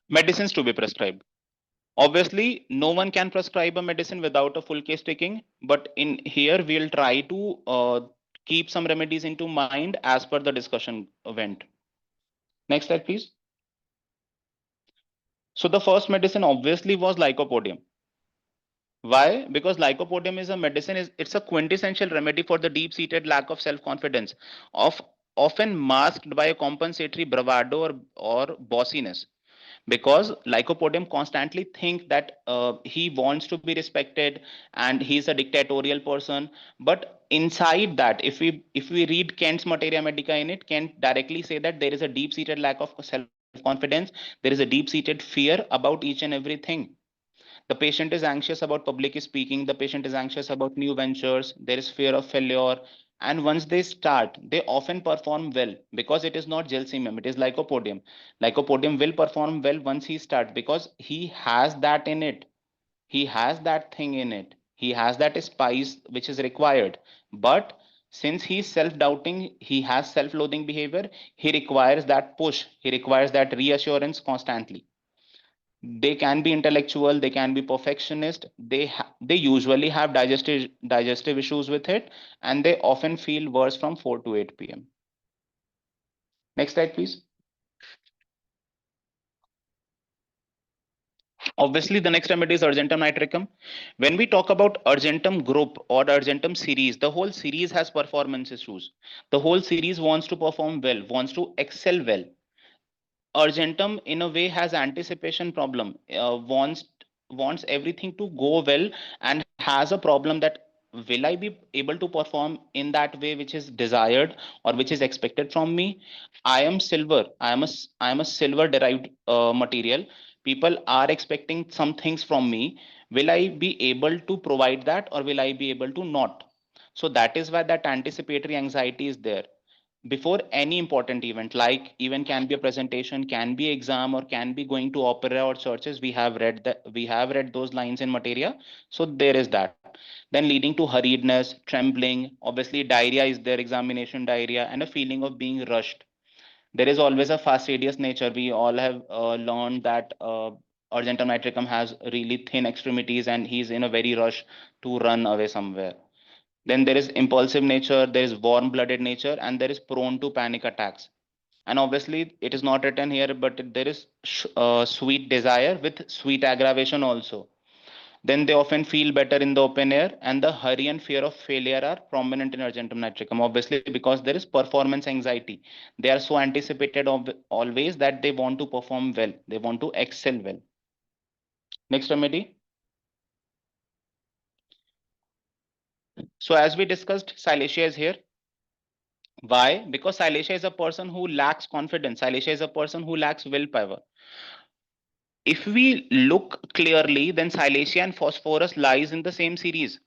Medicines to be prescribed. Obviously, no one can prescribe a medicine without a full case taking, but in here we'll try to keep some remedies into mind as per the discussion went. Next slide, please. So the first medicine obviously was lycopodium. Why? Because lycopodium is a medicine, it's a quintessential remedy for the deep-seated lack of self-confidence, of often masked by a compensatory bravado or bossiness. Because lycopodium constantly think that he wants to be respected and he's a dictatorial person, but inside that, if we read Kent's Materia Medica in it, Kent directly say that there is a deep-seated lack of self-confidence, there is a deep-seated fear about each and everything. The patient is anxious about public speaking, the patient is anxious about new ventures, there is fear of failure, and once they start they often perform well because it is not gelsimum, it is lycopodium. Lycopodium will perform well once he starts because he has that in it, he has that thing in it, he has that spice which is required. But since he is self doubting, he has self loathing behavior, he requires that push, he requires that reassurance constantly. They can be intellectual, they can be perfectionist, they usually have digestive issues with it, and they often feel worse from 4 to 8 p.m. Next slide, please. Obviously the next remedy is argentum nitricum. When we talk about argentum group or argentum series, the whole series has performance issues, the whole series wants to perform well, wants to excel well. Argentum in a way has anticipation problem, wants everything to go well, and has a problem that will I be able to perform in that way which is desired or which is expected from me. I am silver, I am a silver derived material, people are expecting some things from me, will I be able to provide that or will I be able to not? So that is why that anticipatory anxiety is there before any important event, like even can be a presentation, can be exam, or can be going to opera or churches. We have read that, we have read those lines in materia. So there is that, then leading to hurriedness, trembling, obviously diarrhea is there, examination diarrhea, and a feeling of being rushed. There is always a fastidious nature, we all have learned that argentum nitricum has really thin extremities and he's in a very rush to run away somewhere. Then there is impulsive nature, there is warm blooded nature, and there is prone to panic attacks. And obviously it is not written here, but there is sweet desire with sweet aggravation also. Then they often feel better in the open air, and the hurry and fear of failure are prominent in argentum nitricum, obviously because there is performance anxiety. They are so anticipated always that they want to perform well, they want to excel well. Next remedy. So as we discussed, silesia is here. Why? Because silesia is a person who lacks confidence. Silesia is a person who lacks willpower. If we look clearly, then silesia and phosphorus lies in the same series.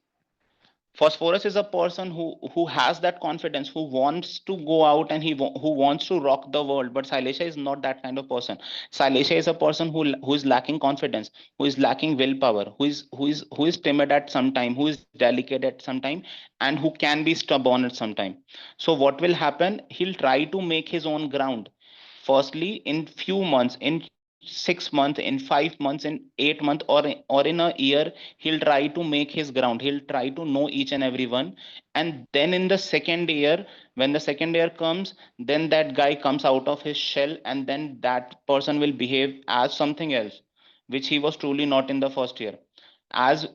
Phosphorus is a person who has that confidence, who wants to go out and who wants to rock the world. But silesia is not that kind of person. Silesia is a person who is lacking confidence, who is lacking willpower, who is timid at some time, who is delicate at some time, and who can be stubborn at some time. So what will happen, he'll try to make his own ground. Firstly, in few months, in 6 months, in 5 months, in 8 months, or in a year, he'll try to make his ground, he'll try to know each and every one. And then in the second year, when the second year comes, then that guy comes out of his shell, and then that person will behave as something else which he was truly not in the first year. As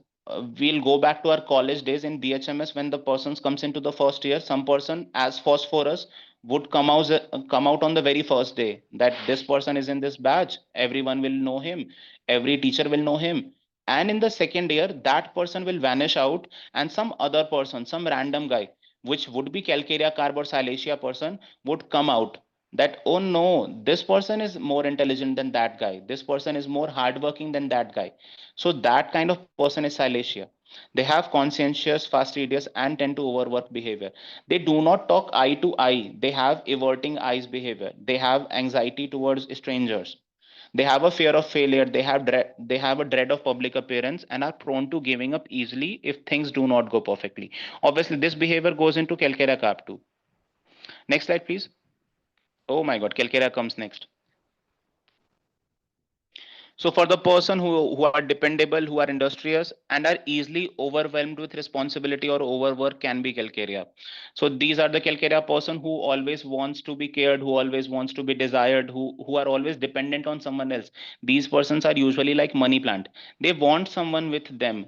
we'll go back to our college days in BHMS, when the persons comes into the first year, some person as phosphorus would come out on the very first day, that this person is in this batch, everyone will know him, every teacher will know him. And in the second year, that person will vanish out, and some other person, some random guy, which would be calcarea carb or silesia person, would come out, that oh no, this person is more intelligent than that guy, this person is more hardworking than that guy. So that kind of person is silesia. They have conscientious, fastidious, and tend to overwork behavior. They do not talk eye to eye, they have averting eyes behavior, they have anxiety towards strangers, they have a fear of failure, they have a dread of public appearance, and are prone to giving up easily if things do not go perfectly. Obviously this behavior goes into calcarea carb too. Next slide, please. Oh my god, calcarea comes next. So for the person who are dependable, who are industrious, and are easily overwhelmed with responsibility or overwork can be calcarea. So these are the calcarea person who always wants to be cared, who always wants to be desired, who are always dependent on someone else. These persons are usually like money plant. They want someone with them.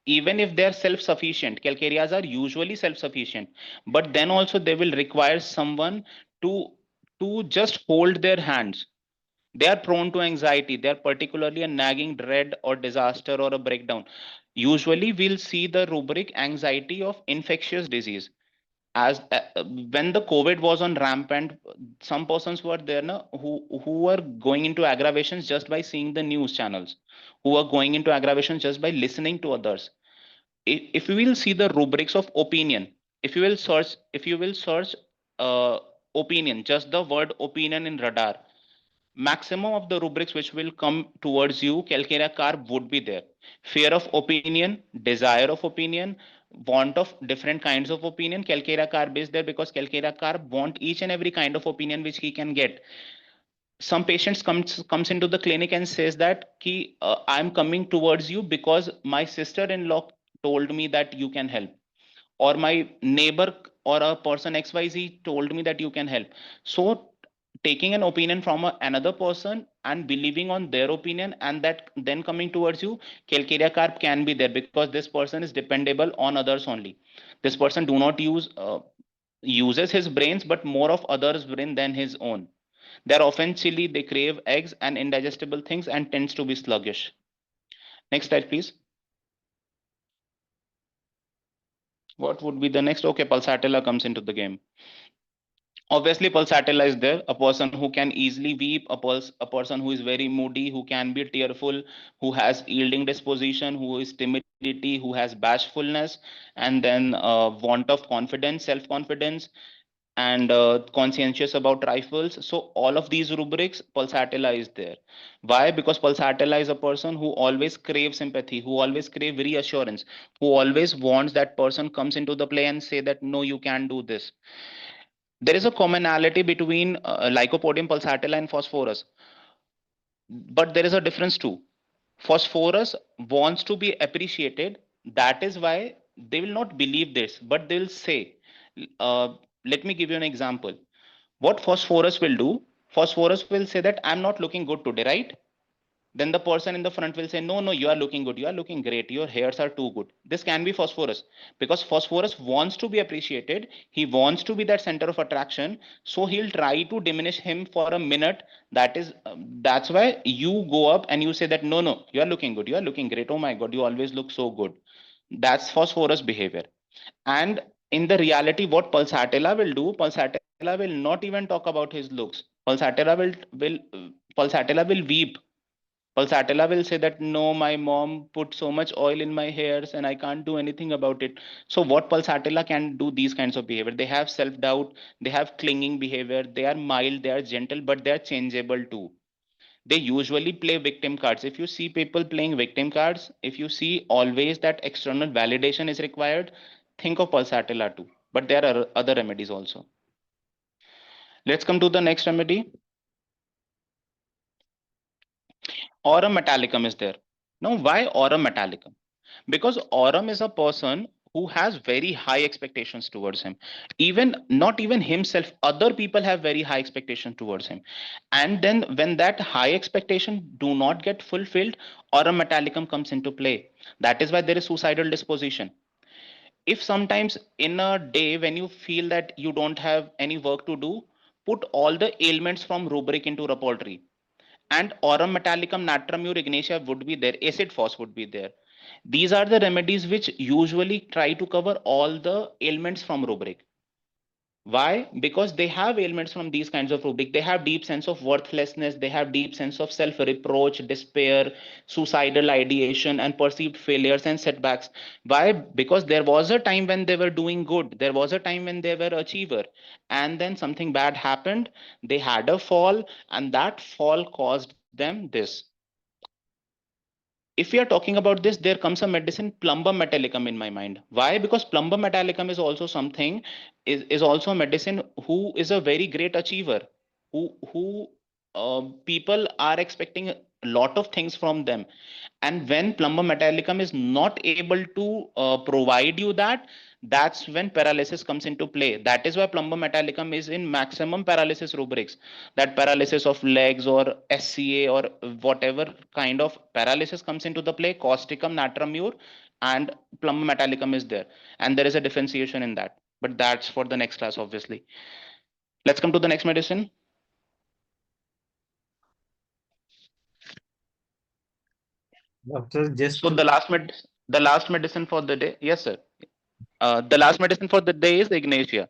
Even if they are self-sufficient, calcareas are usually self-sufficient, but then also they will require someone to to just hold their hands. They are prone to anxiety. They are particularly a nagging dread or disaster or a breakdown. Usually, we'll see the rubric anxiety of infectious disease. As when the COVID was on rampant, some persons were there na, who were going into aggravations just by seeing the news channels, who were going into aggravations just by listening to others. If you will see the rubrics of opinion, if you will search uh, opinion, just the word opinion in radar, maximum of the rubrics which will come towards you calcarea carb would be there. Fear of opinion, desire of opinion, want of different kinds of opinion, calcarea carb is there because calcarea carb want each and every kind of opinion which he can get. Some patients comes into the clinic and says that ki, I'm coming towards you because my sister-in-law told me that you can help, or my neighbor or a person xyz told me that you can help. So taking an opinion from another person and believing on their opinion and that then coming towards you, calcarea carp can be there because this person is dependable on others only. This person do not uses his brains but more of others brain than his own. They're often chilly, they crave eggs and indigestible things and tends to be sluggish. Next slide please. What would be the next? Okay, pulsatilla comes into the game. Obviously pulsatilla is there, a person who can easily weep, a person who is very moody, who can be tearful, who has yielding disposition, who is timidity, who has bashfulness, and then want of confidence, self confidence, and conscientious about trifles. So all of these rubrics pulsatilla is there. Why? Because pulsatilla is a person who always craves sympathy, who always crave reassurance, who always wants that person comes into the play and say that no, you can do this. There is a commonality between Lycopodium pulsatilla and Phosphorus, but there is a difference too. Phosphorus wants to be appreciated. That is why they will not believe this, but they will say, uh, let me give you an example. What Phosphorus will do, Phosphorus will say that I'm not looking good today, right? Then the person in the front will say, no, no, you are looking good, you are looking great, your hairs are too good. This can be Phosphorus because Phosphorus wants to be appreciated, he wants to be that center of attraction, so he'll try to diminish him for a minute. That's why you go up and you say that no, no, you are looking good, you are looking great, oh my god, you always look so good. That's Phosphorus behavior. And in the reality, what pulsatilla will do, pulsatilla will not even talk about his looks. Pulsatilla will weep. Pulsatilla will say that no, my mom put so much oil in my hairs and I can't do anything about it. So what pulsatilla can do these kinds of behavior? They have self-doubt, they have clinging behavior, they are mild, they are gentle, but they are changeable too. They usually play victim cards. If you see people playing victim cards, if you see always that external validation is required, think of pulsatilla too. But there are other remedies also. Let's come to the next remedy. Aurum metallicum is there. Now, why aurum metallicum? Because aurum is a person who has very high expectations towards him. Even not even himself, other people have very high expectations towards him. And then when that high expectation do not get fulfilled, aurum metallicum comes into play. That is why there is suicidal disposition. If sometimes in a day when you feel that you don't have any work to do, put all the ailments from rubric into repertory, and aurum metallicum, natrum ignatia would be there, acid phos would be there. These are the remedies which usually try to cover all the ailments from rubric. Why? Because they have ailments from these kinds of rubric. They have deep sense of worthlessness, they have deep sense of self reproach, despair, suicidal ideation, and perceived failures and setbacks. Why? Because there was a time when they were doing good, there was a time when they were achiever, and then something bad happened, they had a fall, and that fall caused them this. If we are talking about this, there comes a medicine plumbum metallicum in my mind. Why? Because plumbum metallicum is also something, is also a medicine who is a very great achiever, who people are expecting a lot of things from them. And when plumber metallicum is not able to provide you that, that's when paralysis comes into play. That is why plumber metallicum is in maximum paralysis rubrics, that paralysis of legs or SCA or whatever kind of paralysis comes into the play, causticum, natramure, and plumber metallicum is there, and there is a differentiation in that, but that's for the next class obviously. Let's come to the next medicine. Doctor, just So to the last medicine for the day, yes sir. The last medicine for the day is Ignatia.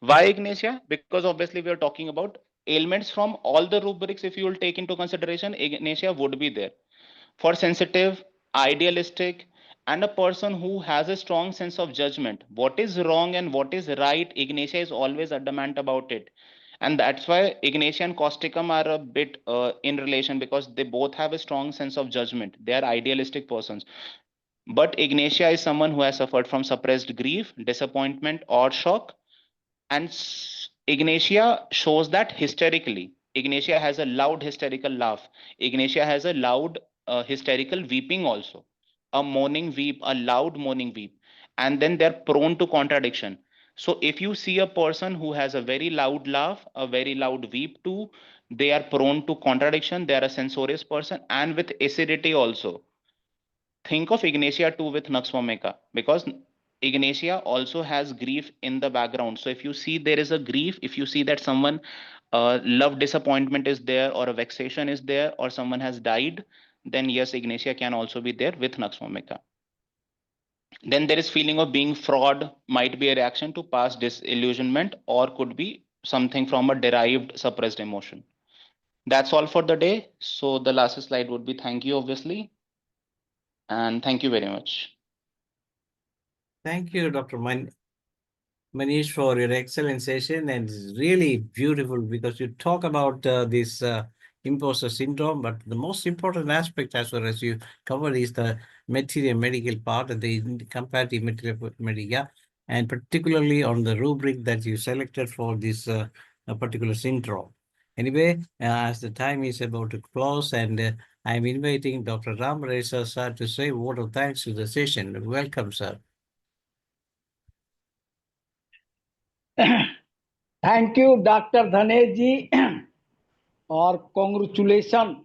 Why Ignatia? Because obviously we are talking about ailments from all the rubrics. If you will take into consideration, Ignatia would be there for sensitive, idealistic, and a person who has a strong sense of judgment. What is wrong and what is right, Ignatia is always adamant about it. And that's why Ignatia and Causticum are a bit in relation, because they both have a strong sense of judgment. They are idealistic persons. But Ignatia is someone who has suffered from suppressed grief, disappointment, or shock. And Ignatia shows that hysterically. Ignatia has a loud hysterical laugh. Ignatia has a loud hysterical weeping also. A moaning weep, a loud moaning weep. And then they're prone to contradiction. So if you see a person who has a very loud laugh, a very loud weep too, they are prone to contradiction. They are a censorious person and with acidity also. Think of Ignatia too with Nux vomica, because Ignatia also has grief in the background. So if you see there is a grief, if you see that someone love disappointment is there, or a vexation is there, or someone has died, then yes, Ignatia can also be there with Nux vomica. Then there is feeling of being fraud, might be a reaction to past disillusionment, or could be something from a derived suppressed emotion. That's all for the day. So the last slide would be thank you, obviously. And thank you very much. thank you, Dr. Manish, for your excellent session, and it's really beautiful because you talk about this imposter syndrome, but the most important aspect as far as you cover is the material medical part and the comparative material medica, and particularly on the rubric that you selected for this particular syndrome. Anyway, as the time is about to close, and I'm inviting Dr. Ram Reza sir to say a word of thanks to the session. Welcome, sir. Thank you doctor Dhanesh ji और congratulation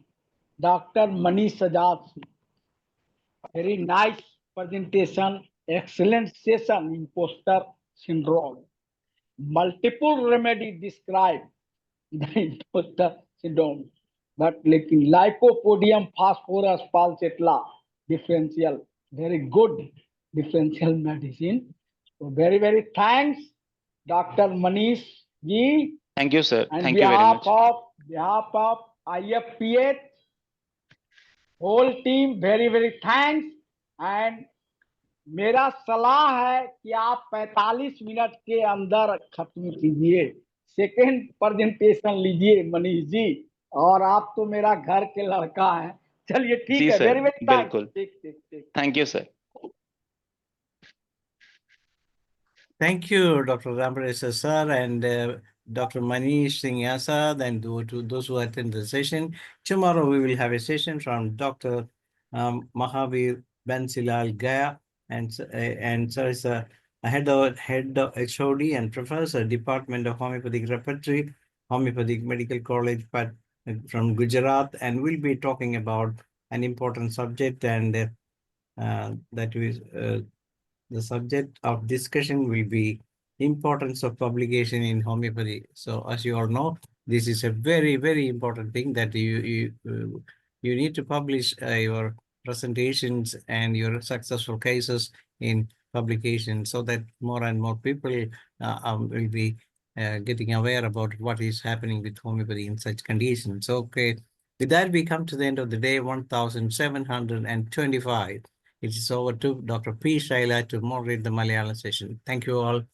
doctor Manish Azad Singh. Very nice presentation, excellent session. Imposter syndrome, multiple remedies describe the imposter syndrome, but लेकिन lycopodium phosphorus pulsatilla differential, very good differential medicine. So very thanks Dr. Manish ji, Thank you, sir. and Thank you very much. behalf of IFPH whole team, very thanks. And मेरा सलाह है कि आप 45 minute के अंदर खत्म कीजिए. Second presentation लीजिए मनीष जी, और आप तो मेरा घर के लड़का है. चलिए ठीक जी है. Sir, very thanks. बिल्कुल. ठीक. Thank you, sir. Thank you, Dr. Ramprasad sir, and Dr. Manish Singh Asad, and to those who attend the session. Tomorrow we will have a session from Dr. Mahavir Bansilal Gaya, and sir is a head of HOD and professor, Department of Homeopathic Repertory, Homeopathic Medical College, but from Gujarat, and we'll be talking about an important subject, and that is the subject of discussion will be importance of publication in homeopathy. So as you all know, this is a very important thing that you need to publish your presentations and your successful cases in publication, so that more and more people will be getting aware about what is happening with homeopathy in such conditions. Okay, with that we come to the end of the day 1725. It is over to Dr. P. Shaila to moderate the Malayalam session. Thank you all.